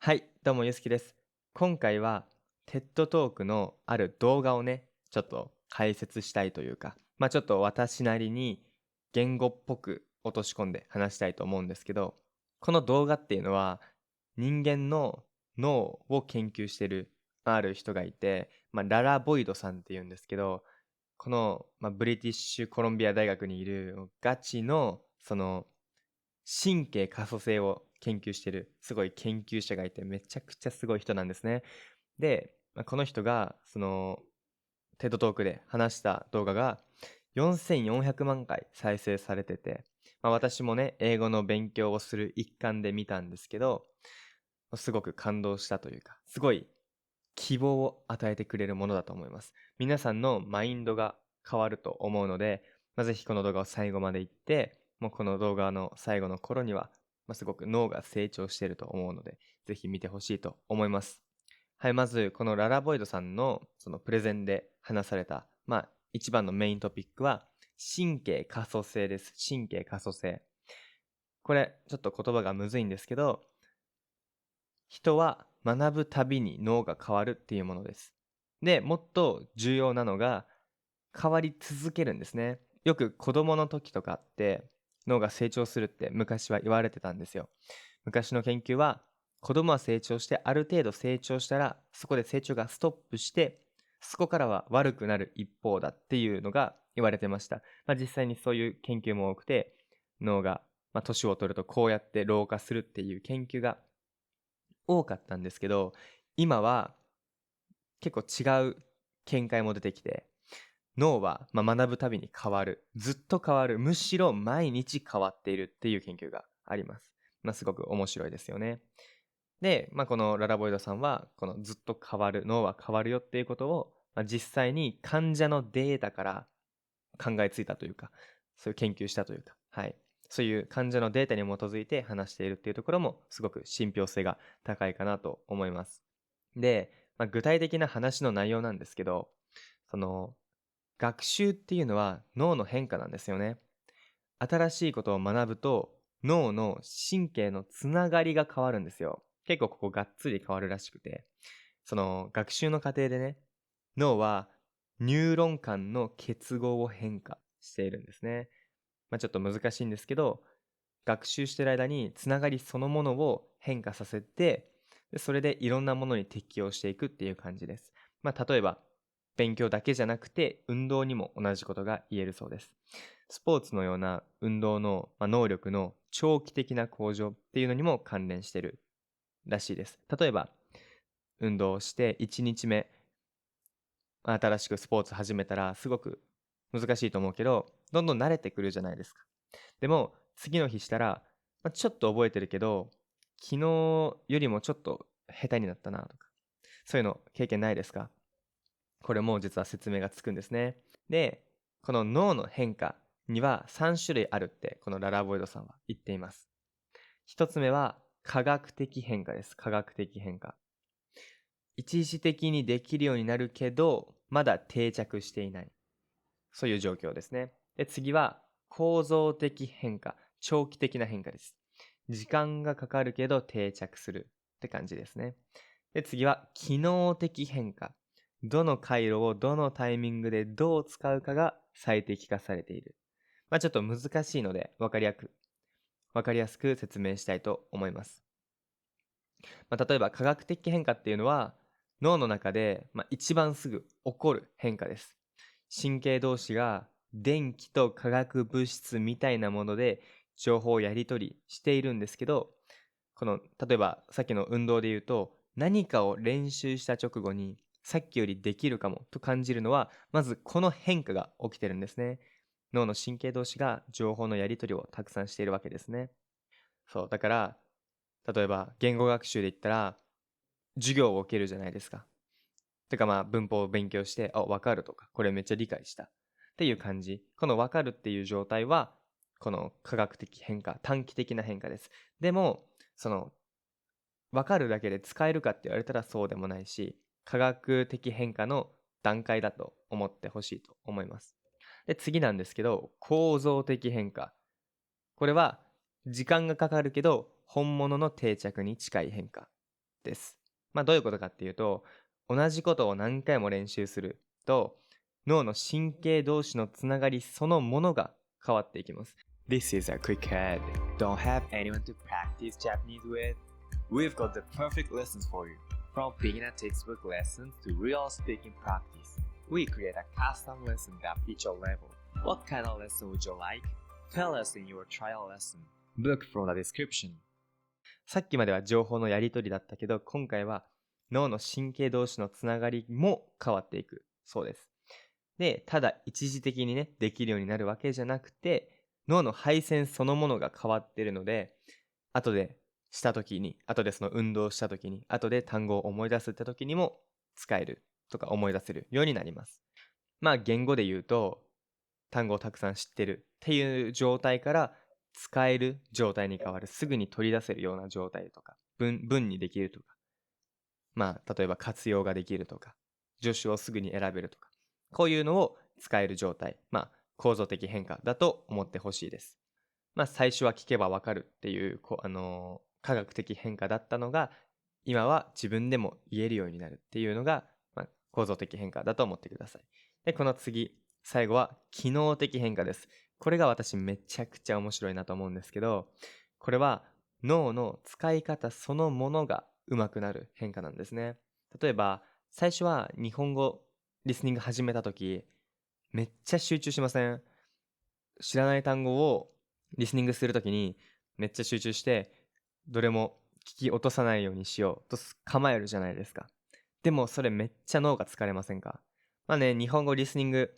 はい、どうもゆうすけです。今回は TED トークのある動画をね、ちょっと解説したいというか、ちょっと私なりに言語っぽく落とし込んで話したいと思うんですけど、この動画っていうのは人間の脳を研究してるある人がいて、ララ・ボイドさんっていうんですけど、この、ブリティッシュコロンビア大学にいるガチの神経可塑性を研究してるすごい研究者がいて、めちゃくちゃすごい人なんですね。で、この人がテッドトークで話した動画が4400万回再生されてて、私もね、英語の勉強をする一環で見たんですけど、すごく感動したというか、すごい希望を与えてくれるものだと思います。皆さんのマインドが変わると思うので、ぜひこの動画を最後まで行って、もうこの動画の最後の頃には、すごく脳が成長していると思うので、ぜひ見てほしいと思います。はい、まずこのララボイドさんのそのプレゼンで話された、一番のメイントピックは、神経可塑性です。神経可塑性。これ、ちょっと言葉がむずいんですけど、人は学ぶたびに脳が変わるっていうものです。で、もっと重要なのが変わり続けるんですね。よく子供の時とかって脳が成長するって昔は言われてたんですよ。昔の研究は子供は成長してある程度成長したらそこで成長がストップしてそこからは悪くなる一方だっていうのが言われてました。実際にそういう研究も多くて脳が年を取るとこうやって老化するっていう研究が多かったんですけど、今は結構違う見解も出てきて、脳は学ぶたびに変わる。ずっと変わる。むしろ毎日変わっているっていう研究があります。すごく面白いですよね。で、このララボイドさんは、このずっと変わる、脳は変わるよっていうことを、実際に患者のデータから考えついたというか、そういう研究したというか、はい。そういう患者のデータに基づいて話しているっていうところも、すごく信憑性が高いかなと思います。で、具体的な話の内容なんですけど、その、学習っていうのは脳の変化なんですよね。新しいことを学ぶと、脳の神経のつながりが変わるんですよ。結構ここがっつり変わるらしくて、その学習の過程でね、脳はニューロン間の結合を変化しているんですね。ちょっと難しいんですけど、学習してる間につながりそのものを変化させて、それでいろんなものに適応していくっていう感じです。例えば、勉強だけじゃなくて、運動にも同じことが言えるそうです。スポーツのような運動の、能力の長期的な向上っていうのにも関連してるらしいです。例えば、運動をして1日目、新しくスポーツ始めたらすごく難しいと思うけど、どんどん慣れてくるじゃないですか。でも、次の日したら、ちょっと覚えてるけど、昨日よりもちょっと下手になったなとか、そういうの経験ないですか？これも実は説明がつくんですね。で、この脳の変化には3種類あるって、このララボイドさんは言っています。一つ目は、科学的変化です。科学的変化。一時的にできるようになるけど、まだ定着していない。そういう状況ですね。で、次は構造的変化。長期的な変化です。時間がかかるけど定着するって感じですね。で、次は機能的変化。どの回路をどのタイミングでどう使うかが最適化されている。ちょっと難しいのでわかりやすく説明したいと思います。例えば科学的変化っていうのは脳の中で、一番すぐ起こる変化です。神経同士が電気と化学物質みたいなもので情報をやり取りしているんですけど、例えばさっきの運動で言うと、何かを練習した直後にさっきよりできるかもと感じるのは、まずこの変化が起きてるんですね。脳の神経同士が情報のやり取りをたくさんしているわけですね。そう、だから、例えば言語学習で言ったら、授業を受けるじゃないですか。てか文法を勉強して、わかるとか、これめっちゃ理解した。っていう感じ。このわかるっていう状態は、この科学的変化、短期的な変化です。でも、わかるだけで使えるかって言われたらそうでもないし、科学的変化の段階だと思ってほしいと思います。で、次なんですけど、構造的変化。これは、時間がかかるけど、本物の定着に近い変化っです。どういうことかっていうと、同じことを何回も練習すると、脳の神経同士のつながりそのものが変わっていきます。This is a quick ad. Don't have anyone to practice Japanese with? We've got the perfect lessons for you. From beginner textbook lessons to real speaking practice, we create a custom lesson that fits your level. What kind of lesson would you like? Tell us in your trial lesson. Look from the description. さっきまでは情報のやり取りだったけど、今回は脳の神経同士のつながりも変わっていくそうです。で、ただ一時的にね、できるようになるわけじゃなくて、脳の配線そのものが変わっているので、後でその運動をした時に、後で単語を思い出すって時にも使えるとか思い出せるようになります。言語で言うと、単語をたくさん知ってるっていう状態から使える状態に変わる。すぐに取り出せるような状態とか、文にできるとか、例えば活用ができるとか、助手をすぐに選べるとか、こういうのを使える状態、構造的変化だと思ってほしいです。最初は聞けばわかるっていう科学的変化だったのが、今は自分でも言えるようになるっていうのが、構造的変化だと思ってください。で、この次、最後は機能的変化です。これが私めちゃくちゃ面白いなと思うんですけど、これは脳の使い方そのものが上手くなる変化なんですね。例えば、最初は日本語リスニング始めた時、めっちゃ集中しません？知らない単語をリスニングするときにめっちゃ集中して、どれも聞き落とさないようにしようと構えるじゃないですか。でもそれめっちゃ脳が疲れませんか？日本語リスニング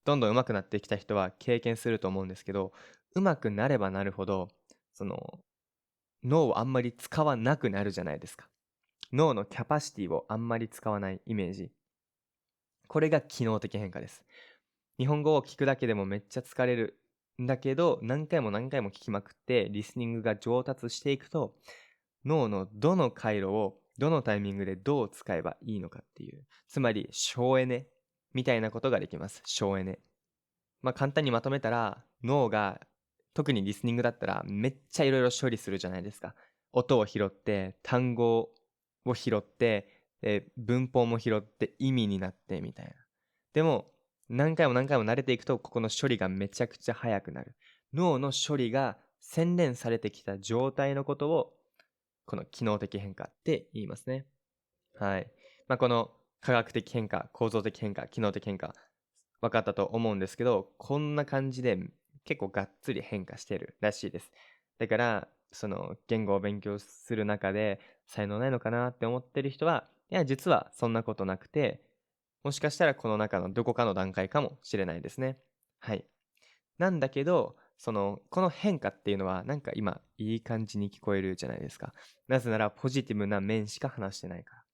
どんどん上手くなってきた人は経験すると思うんですけど、上手くなればなるほど、その脳をあんまり使わなくなるじゃないですか。脳のキャパシティをあんまり使わないイメージ。これが機能的変化です。日本語を聞くだけでもめっちゃ疲れるんだけど、何回も何回も聞きまくってリスニングが上達していくと、脳のどの回路をどのタイミングでどう使えばいいのかっていう、つまり省エネみたいなことができます。省エネ。簡単にまとめたら、脳が特にリスニングだったらめっちゃいろいろ処理するじゃないですか。音を拾って単語を拾って、文法も拾って意味になってみたいな。でも何回も何回も慣れていくと、ここの処理がめちゃくちゃ速くなる。脳の処理が洗練されてきた状態のことを、この機能的変化って言いますね。はい。この科学的変化、構造的変化、機能的変化、分かったと思うんですけど、こんな感じで結構がっつり変化してるらしいです。だから、その言語を勉強する中で才能ないのかなって思ってる人は、いや、実はそんなことなくて、もしかしたらこの中のどこかの段階かもしれないですね。はい。なんだけど、この変化っていうのは、なんか今、いい感じに聞こえるじゃないですか。なぜなら、ポジティブな面しか話してないから。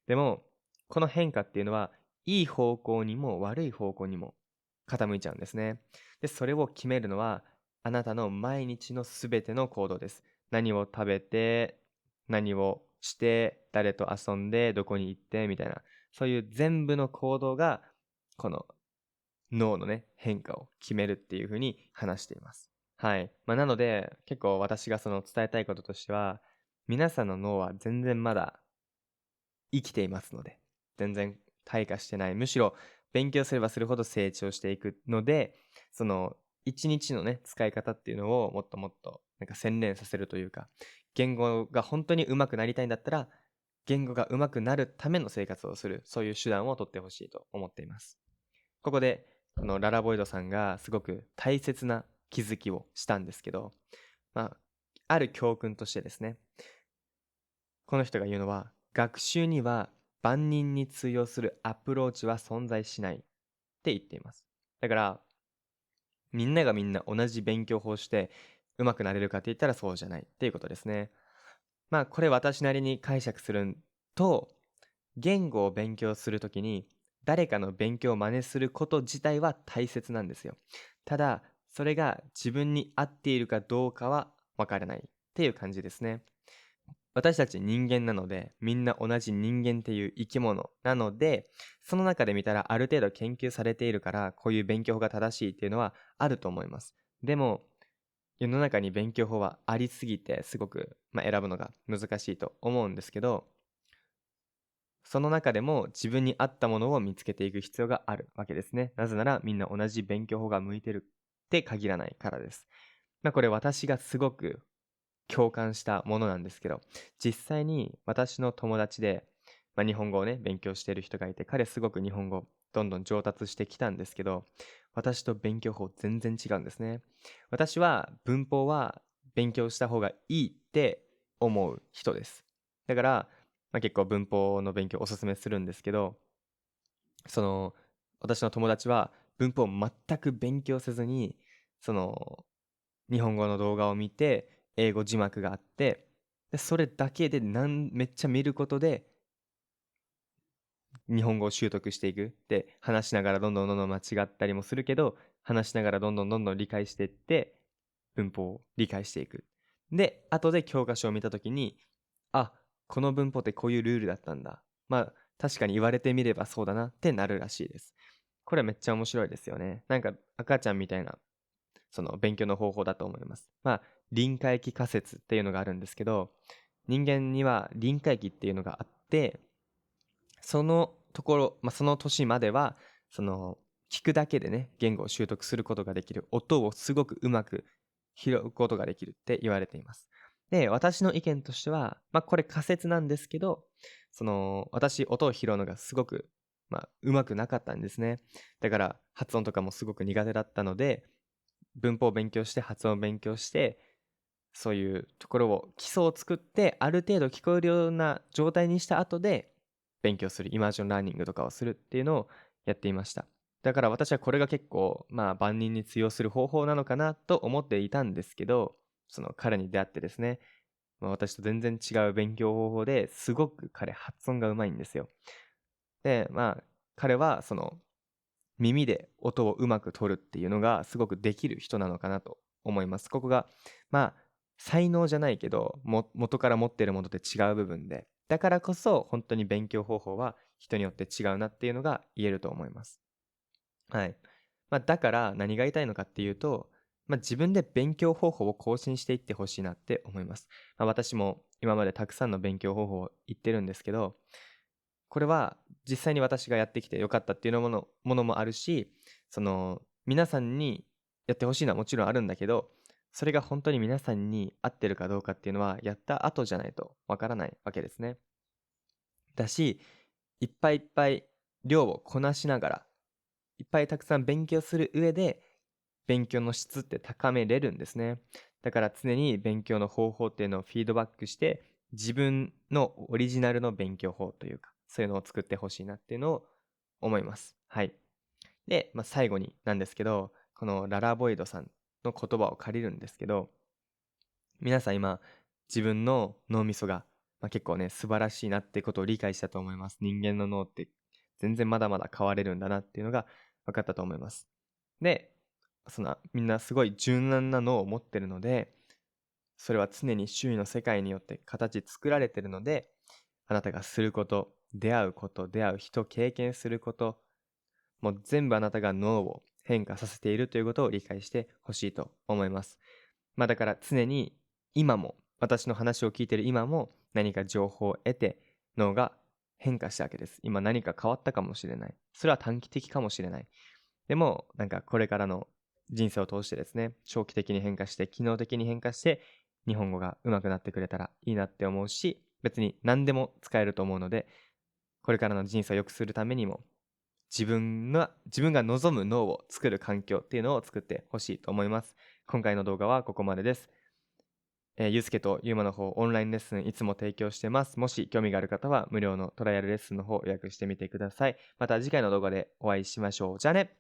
でも、この変化っていうのは、いい方向にも悪い方向にも傾いちゃうんですね。で、それを決めるのは、あなたの毎日のすべての行動です。何を食べて、何をして、誰と遊んで、どこに行って、みたいな。そういう全部の行動が、この脳のね、変化を決めるっていうふうに話しています。はい。なので、結構私が伝えたいこととしては、皆さんの脳は全然まだ生きていますので、全然退化してない。むしろ勉強すればするほど成長していくので、一日のね、使い方っていうのをもっともっとなんか洗練させるというか、言語が本当に上手くなりたいんだったら、言語が上手くなるための生活をする、そういう手段を取ってほしいと思っています。ここで、このララボイドさんがすごく大切な気づきをしたんですけど、ある教訓としてですね、この人が言うのは、学習には万人に通用するアプローチは存在しないって言っています。だから、みんながみんな同じ勉強法をして上手くなれるかって言ったらそうじゃないっていうことですね。これ私なりに解釈すると、言語を勉強するときに誰かの勉強を真似すること自体は大切なんですよ。ただ、それが自分に合っているかどうかはわからないっていう感じですね。私たち人間なので、みんな同じ人間っていう生き物なので、その中で見たらある程度研究されているから、こういう勉強法が正しいっていうのはあると思います。でも、世の中に勉強法はありすぎて、すごく、選ぶのが難しいと思うんですけど、その中でも自分に合ったものを見つけていく必要があるわけですね。なぜならみんな同じ勉強法が向いてるって限らないからです。これ私がすごく共感したものなんですけど、実際に私の友達で、日本語をね、勉強している人がいて、彼すごく日本語どんどん上達してきたんですけど、私と勉強法全然違うんですね。私は文法は勉強した方がいいって思う人です。だから、結構文法の勉強をおすすめするんですけど、私の友達は文法を全く勉強せずに、日本語の動画を見て、英語字幕があって、でそれだけでめっちゃ見ることで、日本語を習得していく。で、話しながらどんどん間違ったりもするけど、話しながらどんどん理解していって、文法を理解していく。で、後で教科書を見たときに、あ、この文法ってこういうルールだったんだ。確かに言われてみればそうだなってなるらしいです。これめっちゃ面白いですよね。なんか赤ちゃんみたいな、勉強の方法だと思います。臨界期仮説っていうのがあるんですけど、人間には臨界期っていうのがあって、そのところ、その年までは、聞くだけでね、言語を習得することができる。音をすごくうまく拾うことができるって言われています。で、私の意見としては、これ仮説なんですけど、私、音を拾うのがすごく、うまくなかったんですね。だから、発音とかもすごく苦手だったので、文法を勉強して、発音を勉強して、そういうところを、基礎を作って、ある程度聞こえるような状態にした後で、勉強する、イマージョンラーニングとかをするっていうのをやっていました。だから私はこれが結構、万人に通用する方法なのかなと思っていたんですけど、彼に出会ってですね、私と全然違う勉強方法ですごく彼発音がうまいんですよ。で、彼は耳で音をうまく取るっていうのがすごくできる人なのかなと思います。ここが、才能じゃないけど、元から持っているものと違う部分で、だからこそ本当に勉強方法は人によって違うなっていうのが言えると思います。はい。だから何が言いたいのかっていうと、自分で勉強方法を更新していってほしいなって思います。私も今までたくさんの勉強方法を言ってるんですけど、これは実際に私がやってきてよかったっていうものもあるし、皆さんにやってほしいのはもちろんあるんだけど、それが本当に皆さんに合ってるかどうかっていうのはやった後じゃないとわからないわけですね。だし、いっぱいいっぱい量をこなしながら、いっぱいたくさん勉強する上で、勉強の質って高めれるんですね。だから常に勉強の方法っていうのをフィードバックして、自分のオリジナルの勉強法というか、そういうのを作ってほしいなっていうのを思います。はい。で、最後になんですけど、このララボイドさんの言葉を借りるんですけど、皆さん今、自分の脳みそが、結構ね、素晴らしいなってことを理解したと思います。人間の脳って全然まだまだ変われるんだなっていうのが分かったと思います。で、みんなすごい柔軟な脳を持ってるので、それは常に周囲の世界によって形作られてるので、あなたがすること、出会うこと、出会う人、経験すること、もう全部あなたが脳を変化させているということを理解してほしいと思います。だから常に今も、私の話を聞いている今も何か情報を得て脳が変化したわけです。今何か変わったかもしれない。それは短期的かもしれない。でも、これからの人生を通してですね、長期的に変化して、機能的に変化して、日本語が上手くなってくれたらいいなって思うし、別に何でも使えると思うので、これからの人生を良くするためにも、自分が望む脳を作る環境っていうのを作ってほしいと思います。今回の動画はここまでです。ゆうすけとゆうまの方、オンラインレッスンいつも提供してます。もし興味がある方は無料のトライアルレッスンの方を予約してみてください。また次回の動画でお会いしましょう。じゃあね。